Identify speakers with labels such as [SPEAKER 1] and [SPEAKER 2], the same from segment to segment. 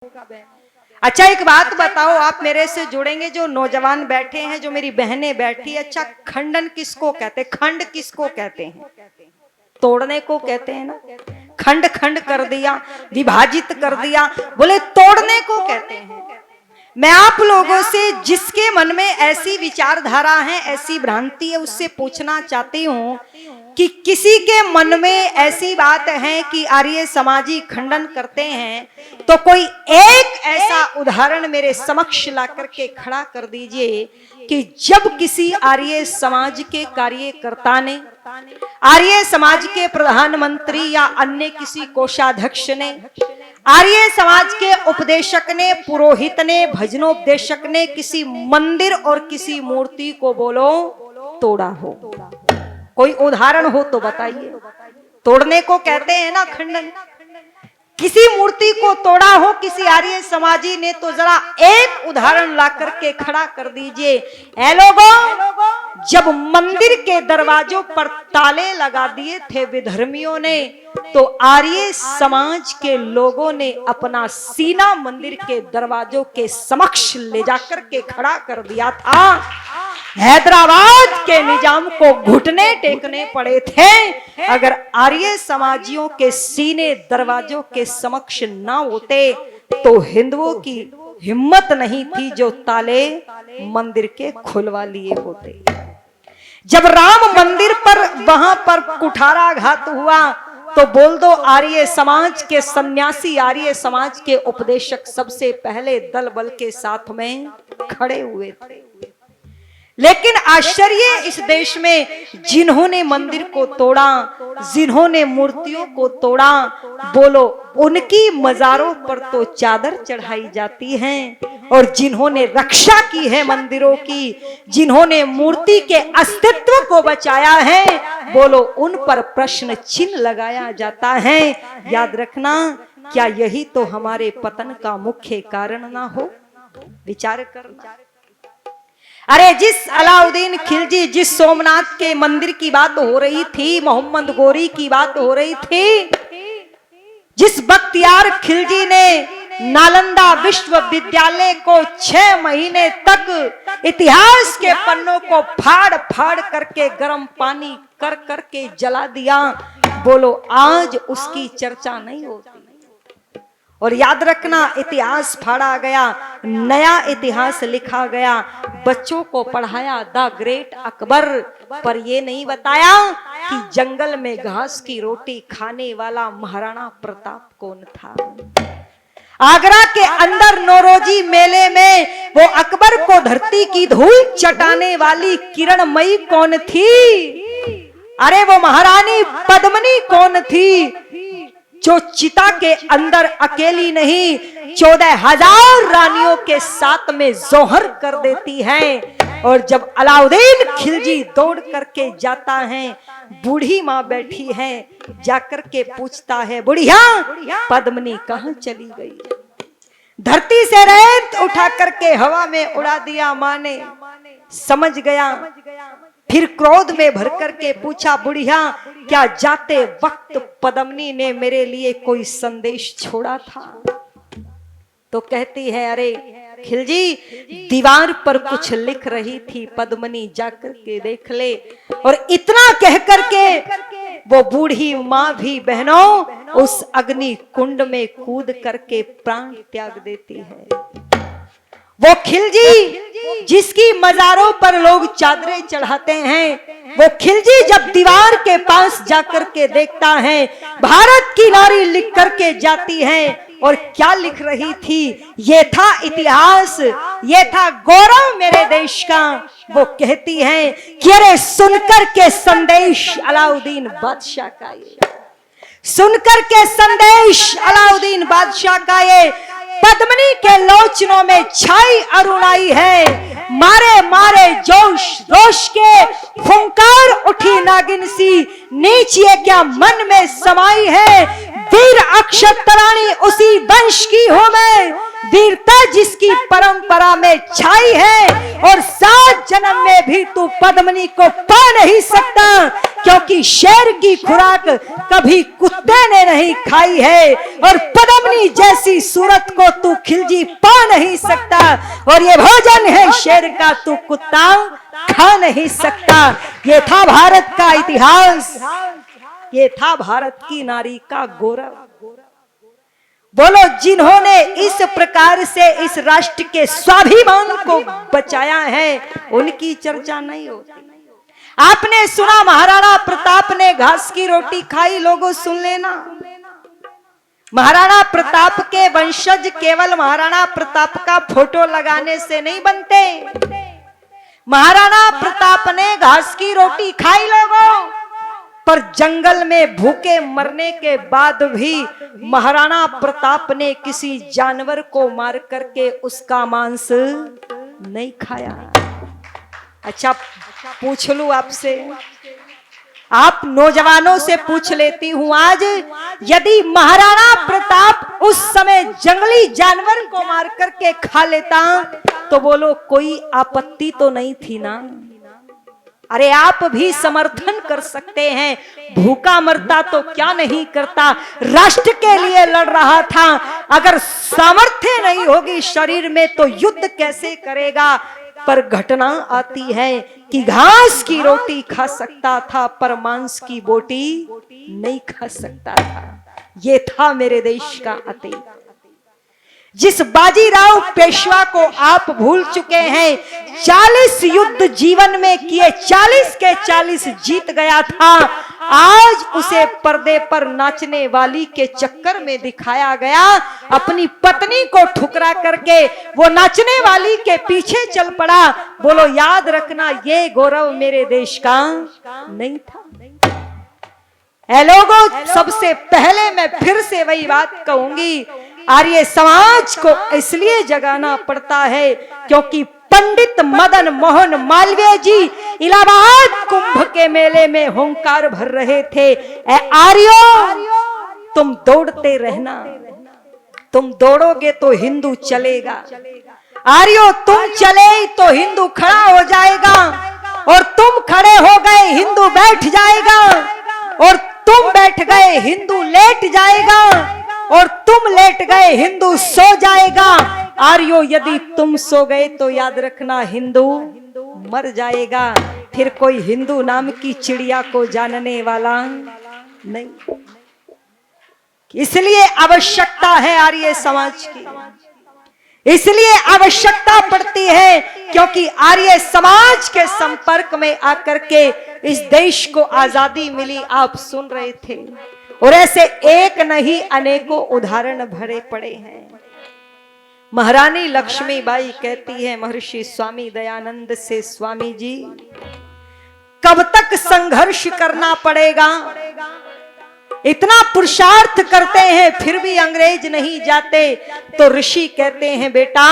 [SPEAKER 1] अच्छा एक बात बताओ, आप मेरे से जुड़ेंगे जो नौजवान बैठे हैं, जो मेरी बहनें बैठी, अच्छा खंडन किसको कहते हैं? खंड किसको कहते हैं? तोड़ने को कहते हैं ना। खंड खंड कर दिया, विभाजित कर दिया, बोले तोड़ने को कहते हैं। मैं आप लोगों से जिसके मन में ऐसी विचारधारा है, ऐसी भ्रांति है, उससे पूछना चाहती हूँ कि किसी के मन में ऐसी बात है कि आर्य समाजी खंडन करते हैं, तो कोई एक ऐसा उदाहरण मेरे समक्ष ला करके खड़ा कर दीजिए कि जब किसी आर्य समाज के कार्यकर्ता ने, आर्य समाज के प्रधानमंत्री या अन्य किसी कोषाध्यक्ष ने, आर्य समाज के उपदेशक ने, पुरोहित ने, भजनोपदेशक ने किसी मंदिर और किसी मूर्ति को बोलो तोड़ा हो, कोई उदाहरण हो तो बताइए। तोड़ने को कहते हैं ना खंडन। किसी मूर्ति को तोड़ा हो किसी आर्य समाजी ने, तो जरा एक उदाहरण ला करके खड़ा कर दीजिए। ऐ लोगों, जब मंदिर के दरवाजों पर ताले लगा दिए थे विधर्मियों ने, तो आर्य समाज के लोगों ने अपना सीना मंदिर के दरवाजों के समक्ष ले जाकर के खड़ा कर दिया था। हैदराबाद के निजाम को घुटने टेकने पड़े थे अगर आर्य समाजियों के सीने दरवाजों के समक्ष ना होते, तो हिंदुओं की हिम्मत नहीं थी जो ताले मंदिर के खुलवा लिए होते। जब राम मंदिर पर वहां पर कुठाराघात हुआ, तो बोल दो आर्य समाज के सन्यासी, आर्य समाज के उपदेशक सबसे पहले दल बल के साथ में खड़े हुए थे। लेकिन आश्चर्य इस देश में, जिन्होंने मंदिर को तोड़ा, जिन्होंने मूर्तियों को तोड़ा, बोलो उनकी मजारों पर तो चादर चढ़ाई जाती है, और जिन्होंने रक्षा की है मंदिरों की, जिन्होंने मूर्ति के अस्तित्व को बचाया है, बोलो उन पर प्रश्न चिन्ह लगाया जाता है। याद रखना, क्या यही तो हमारे पतन का मुख्य कारण ना हो? विचार करना। अरे जिस अलाउद्दीन खिलजी, जिस सोमनाथ के मंदिर की बात हो रही थी, मोहम्मद गोरी की बात हो रही थी, जिस बख्तियार खिलजी ने नालंदा विश्वविद्यालय को 6 महीने तक इतिहास के पन्नों को फाड़ फाड़ करके गर्म पानी कर करके जला दिया, बोलो आज उसकी चर्चा नहीं होती। और याद रखना, इतिहास फाड़ा गया, नया इतिहास लिखा गया, बच्चों को पढ़ाया द ग्रेट अकबर, पर ये नहीं बताया कि जंगल में घास की रोटी खाने वाला महाराणा प्रताप कौन था। आगरा के अंदर नौरोजी मेले में वो अकबर को धरती की धूल चटाने वाली किरणमयी कौन थी? अरे वो महारानी पद्मिनी कौन थी, जो चिता के अंदर अकेली नहीं 14,000 रानियों के साथ में जोहर कर देती है। और जब अलाउद्दीन खिलजी दौड़ करके जाता है, बूढ़ी माँ बैठी है, जाकर के पूछता है, बुढ़िया पद्मिनी कहाँ चली गई? धरती से रेत उठा करके हवा में उड़ा दिया माँ ने। समझ गया, फिर क्रोध में भर करके पूछा, बुढ़िया क्या जाते वक्त पद्मिनी ने मेरे लिए कोई संदेश छोड़ा था? तो कहती है, अरे खिलजी दीवार पर कुछ लिख रही थी पद्मिनी, जाकर के देख ले। और इतना कह करके वो बूढ़ी माँ भी बहनों उस अग्नि कुंड में कूद करके प्राण त्याग देती है। वो खिलजी जिसकी मजारों पर लोग चादरें चढ़ाते हैं, वो खिलजी जब दीवार के पास जाकर के देखता है, भारत की नारी लिख करके जाती है। और क्या लिख रही थी? ये था इतिहास, ये था गौरव मेरे देश का। वो कहती है कि अरे सुनकर के संदेश अलाउद्दीन बादशाह का, ये सुनकर के संदेश अलाउद्दीन बादशाह का, ये पद्मिनी के लोचनों में छाई अरुणाई है। मारे मारे जोश रोश के फुंकार उठी नागिन सी, नीचे क्या मन में समाई है। वीर अक्षतराणी उसी वंश की हूं मैं, वीरता जिसकी परंपरा में छाई है, और 7 जन्म में भी तू पद्मिनी को पा नहीं सकता, क्योंकि शेर की खुराक कभी कुत्ते ने नहीं खाई है, और पद्मिनी जैसी सूरत को तू खिलजी पा नहीं सकता, और ये भोजन है शेर का, तू कुत्ता खा नहीं सकता। ये था भारत का इतिहास, ये था भारत की नारी का गौरव। बोलो, जिन्होंने इस प्रकार से इस राष्ट्र के स्वाभिमान को बचाया है, उनकी चर्चा नहीं होती। आपने सुना महाराणा प्रताप ने घास की रोटी खाई, लोगों सुन लेना। महाराणा प्रताप के वंशज केवल महाराणा प्रताप का फोटो लगाने से नहीं बनते। महाराणा प्रताप ने घास की रोटी खाई लोगों, पर जंगल में भूखे मरने के बाद भी महाराणा प्रताप ने किसी जानवर को मार करके उसका मांस नहीं खाया। अच्छा, पूछ लूं आपसे, आप नौजवानों से पूछ लेती हूं आज, यदि महाराणा प्रताप उस समय जंगली जानवर को मार करके खा लेता तो बोलो कोई आपत्ति तो नहीं थी ना? अरे आप भी समर्थन कर सकते हैं, भूखा मरता तो क्या नहीं करता, राष्ट्र के लिए लड़ रहा था। अगर सामर्थ्य नहीं होगी शरीर में तो युद्ध कैसे करेगा? पर घटना आती है कि घास की रोटी खा सकता था पर मांस की बोटी नहीं खा सकता था। ये था मेरे देश का अतीत। जिस बाजीराव पेशवा को आप भूल चुके हैं, 40 युद्ध जीवन में किए, 40 के 40 जीत गया था, आज उसे पर्दे पर नाचने वाली के चक्कर में दिखाया गया। अपनी पत्नी को ठुकरा करके वो नाचने वाली के पीछे चल पड़ा। बोलो, याद रखना, ये गौरव मेरे देश का नहीं था। ऐ लोगों, सबसे पहले मैं फिर से वही बात कहूंगी, आर्य समाज को इसलिए जगाना पड़ता है क्योंकि पंडित मदन मोहन मालवीय जी इलाहाबाद कुंभ के मेले में हुंकार भर रहे थे, ऐ आर्यो तुम दौड़ते रहना, तुम दौड़ोगे तो हिंदू चलेगा। आर्यो तुम चले तो हिंदू खड़ा हो जाएगा, और तुम खड़े हो गए हिंदू बैठ जाएगा, और तुम बैठ गए हिंदू लेट जाएगा, और तुम लेट गए हिंदू सो जाएगा। आर्यो यदि तुम सो गए तो याद रखना हिंदू मर जाएगा। फिर कोई हिंदू नाम की चिड़िया को जानने वाला नहीं। इसलिए आवश्यकता है आर्य समाज की, इसलिए आवश्यकता पड़ती है क्योंकि आर्य समाज के संपर्क में आकर के इस देश को आजादी मिली। आप सुन रहे थे, और ऐसे एक नहीं अनेकों उदाहरण भरे पड़े हैं। महारानी लक्ष्मीबाई कहती है महर्षि स्वामी दयानंद से, स्वामी जी कब तक संघर्ष करना पड़ेगा? इतना पुरुषार्थ करते हैं फिर भी अंग्रेज नहीं जाते। तो ऋषि कहते हैं, बेटा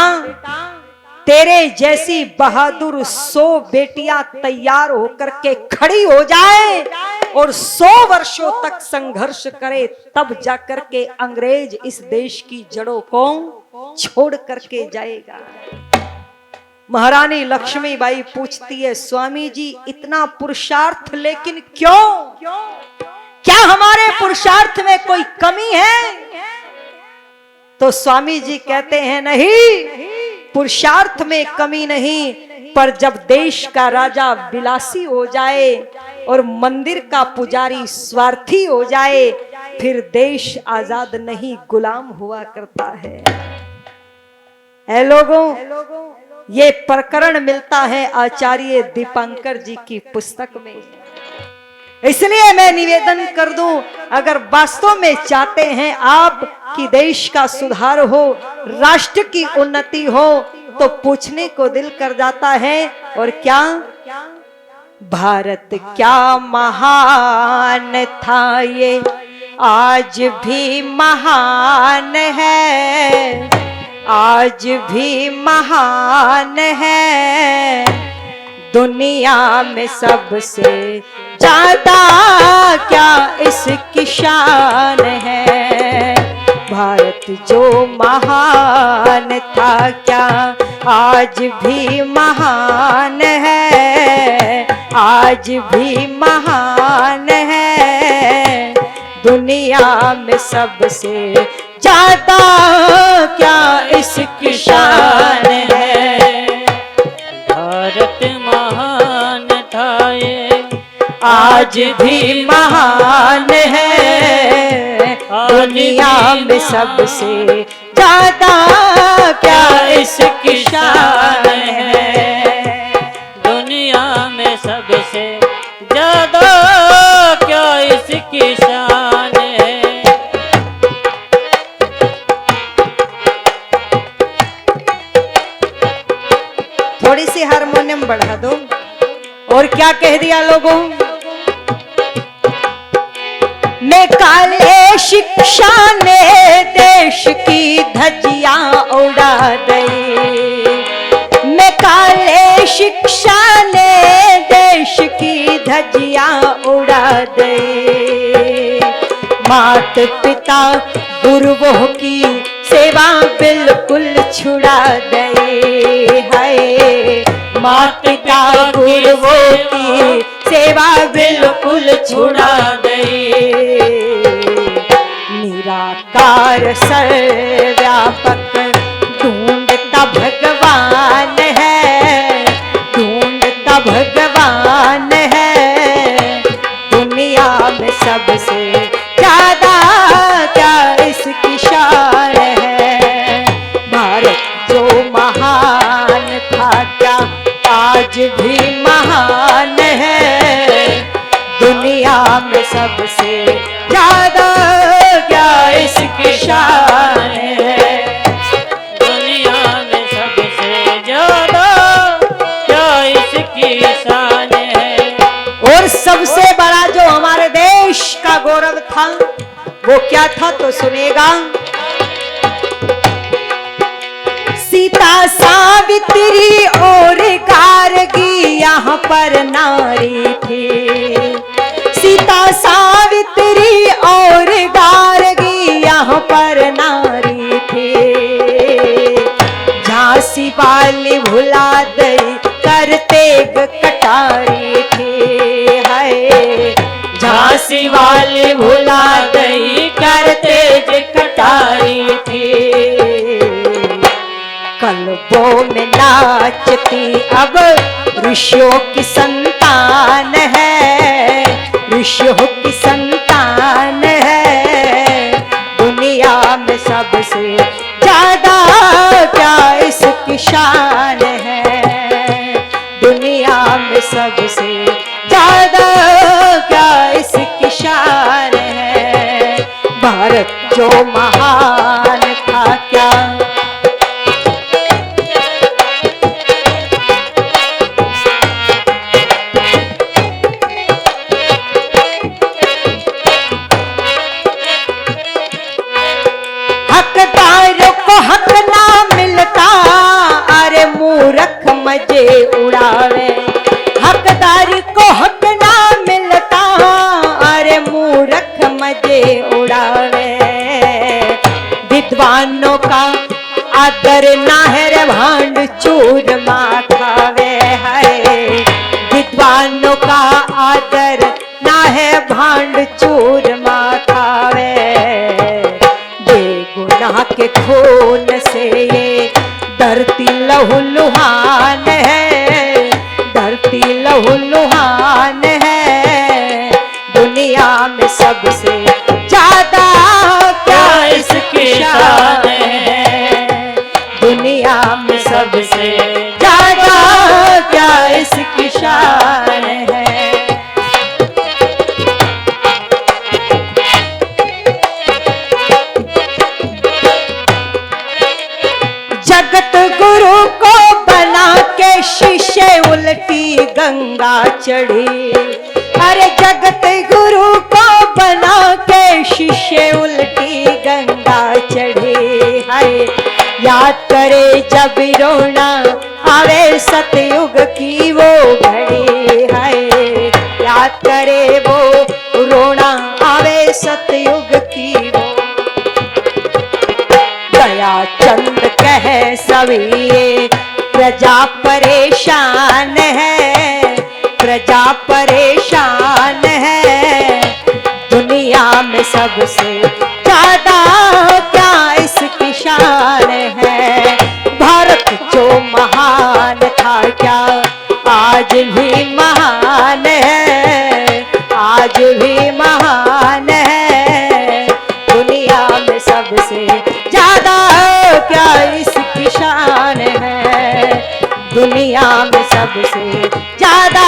[SPEAKER 1] तेरे जैसी बहादुर 100 बेटियां तैयार होकर के खड़ी हो जाए और 100 वर्षों तक संघर्ष करे, तब जाकर के अंग्रेज इस देश की जड़ों को छोड़ करके जाएगा। महारानी लक्ष्मीबाई पूछती है, स्वामी जी इतना पुरुषार्थ लेकिन क्यों? क्या हमारे पुरुषार्थ में कोई कमी है? तो स्वामी जी कहते हैं, नहीं, पुरुषार्थ में कमी नहीं, पर जब देश का राजा विलासी हो जाए और मंदिर का पुजारी स्वार्थी हो जाए, फिर देश आजाद नहीं गुलाम हुआ करता है। ऐ लोगों, ये प्रकरण मिलता है आचार्य दीपांकर जी की पुस्तक में। इसलिए मैं निवेदन कर दूं, अगर वास्तव में चाहते हैं आप कि देश का सुधार हो, राष्ट्र की उन्नति हो, तो पूछने को दिल कर जाता है, और क्या भारत क्या महान था, ये आज भी महान है, आज भी महान है, दुनिया में सबसे ज्यादा क्या इसकी शान है। भारत जो महान था क्या आज भी महान है, आज भी महान है। दुनिया में सबसे ज्यादा क्या इसकी शान है।
[SPEAKER 2] भारत महान था ये
[SPEAKER 1] आज भी महान है। दुनिया में सबसे ज्यादा क्या इसकी शान है।
[SPEAKER 2] दुनिया में सबसे ज्यादा क्या इसकी शान है।
[SPEAKER 1] थोड़ी सी हारमोनियम बढ़ा दो। और क्या कह दिया लोगों, मैं काले शिक्षा ने देश की धज्जियां उड़ा दई। मैं काले शिक्षा ने देश की धज्जियां उड़ा दई। माता पिता गुरुओं की सेवा बिल्कुल छुड़ा दई। हाय माता पिता गुरुओं की सेवा बिल्कुल छुड़ा दई। निराकार सर्वव्यापक ढूंढता भगवान है, ढूंढता भगवान है। दुनिया में सबसे ज्यादा क्या इसकी शान है। भारत जो महान था क्या आज भी महान है। दुनिया में सबसे ज्यादा क्या इसकी शान है।
[SPEAKER 2] दुनिया में सबसे ज्यादा क्या इसकी शान है।
[SPEAKER 1] और सबसे बड़ा जो हमारे देश का गौरव था वो क्या था तो सुनेगा। सीता सावित्री और गार्गी यहाँ पर नारी थी। सीता सावित्री और गार्गी यहाँ पर नारी थी। झांसी वाली भुला दई करते कटारी थी। हाय झांसी वाली भुला दई करते कटारी थी। कल्बों में नाचती अब ऋषियों की संतान है, ऋषियों की संतान है। दुनिया में सबसे ज्यादा क्या इसकी शान है। दुनिया में सबसे ज्यादा क्या इसकी शान है। भारत जो महान था क्या मजे उड़ावे। हकदार को हक ना मिलता अरे मूर्ख मजे उड़ावे। विद्वानों का आदर ना है रे भांड चूरमा खावे। है विद्वानों का आदर ना है भांड चूरमा खावे। बेगुनाह के खून से ये धरती लहूलुहान है, धरती लहूलुहान है। दुनिया में सबसे ज्यादा क्या इसकी शान है। दुनिया में सबसे ज्यादा क्या इसकी शान है। जगत गुरु को बना के शिष्य उल्टी गंगा चढ़ी। अरे जगत गुरु को बना के शिष्य उल्टी गंगा चढ़ी। हाय याद करे जब रोना आवे सतयुग की वो घड़ी। हाय याद करे वो रोना आवे सतयुग की वो। चंद कह सभी प्रजा परेशान है, प्रजा परेशान है। दुनिया में सबसे ज्यादा क्या इसकी शान है। भारत जो महान था क्या आज भी महान है, आज भी महान है। दुनिया में सबसे ज्यादा क्या इसकी शान है। दुनिया में सबसे ज्यादा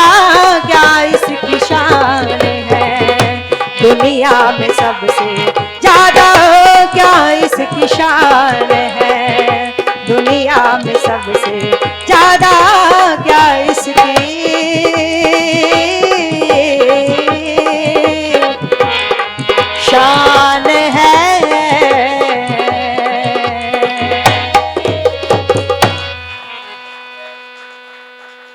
[SPEAKER 1] क्या इसकी शान है। दुनिया में सबसे ज्यादा क्या इसकी शान है। दुनिया में सबसे ज्यादा क्या इसकी